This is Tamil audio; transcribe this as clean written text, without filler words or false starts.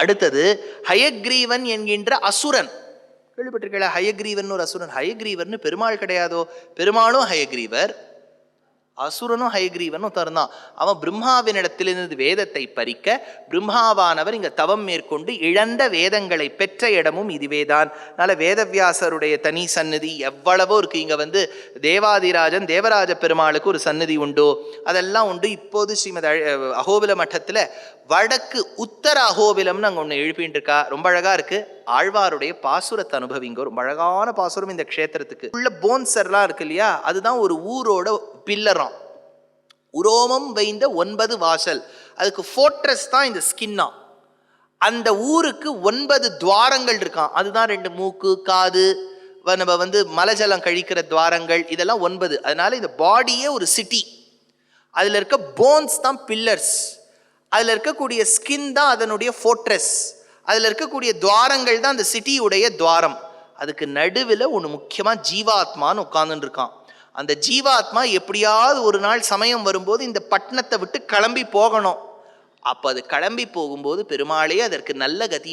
அடுத்தது ஹயக்ரீவன் என்கின்ற அசுரன். கேள்விப்பட்டிருக்கீங்களா? ஹயக்ரீவன் ஒரு அசுரன். ஹயக்ரீவர்னு பெருமாள் கிடையாதோ? பெருமாளும் ஹயக்ரீவர், அசுரனும் ஹயக்ரீவனும் தருந்தான். அவன் பிரம்மாவினிடத்திலிருந்து வேதத்தை பறிக்க பிரம்மாவானவர் இங்க தவம் மேற்கொண்டு இழந்த வேதங்களை பெற்ற இடமும் இதுவேதான். அதனால வேதவியாசருடைய தனி சந்நிதி எவ்வளவோ இருக்கு. இங்க தேவாதிராஜன் தேவராஜ பெருமாளுக்கு ஒரு சந்நிதி உண்டு, அதெல்லாம் உண்டு. இப்போது ஸ்ரீமத் அகோபில மட்டத்துல வடக்கு உத்தர அகோபிலம்னு அங்கே ஒன்று எழுப்பின்னு இருக்கா, ரொம்ப அழகா இருக்கு. ஆழ்வாருடைய பாசுரத்தை அனுபவிங்க. ரொம்ப அழகான பாசுரம் இந்த க்ஷேத்திரத்துக்கு. உள்ள போன்சர்லாம் இருக்கு இல்லையா, அதுதான் ஒரு ஊரோட பில்லரம். உரோமம் வைந்த 9 வாசல், அதுக்கு ஃபோர்ட்ரஸ் தான் இந்த ஸ்கின்னா. அந்த ஊருக்கு 9 துவாரங்கள் இருக்கான். அதுதான் 2 மூக்கு, காது, நம்ம மலஜலம் கழிக்கிற துவாரங்கள், இதெல்லாம் 9. அதனால இந்த பாடியே ஒரு சிட்டி. அதுல இருக்க போன்ஸ் தான் பில்லர்ஸ், அதில் இருக்கக்கூடிய ஸ்கின் தான் அதனுடைய ஃபோர்ட்ரஸ், அதில் இருக்கக்கூடிய துவாரங்கள் தான் அந்த சிட்டியுடைய துவாரம். அதுக்கு நடுவில் ஒன்று முக்கியமாக ஜீவாத்மான்னு உட்கார்ந்துட்டு இருக்கான். அந்த ஜீவாத்மா எப்படியாவது ஒரு நாள் சமயம் வரும்போது இந்த பட்டணத்தை விட்டு கிளம்பி போகணும். அப்போ அது கிளம்பி போகும்போது பெருமாளே அதற்கு நல்ல கதியை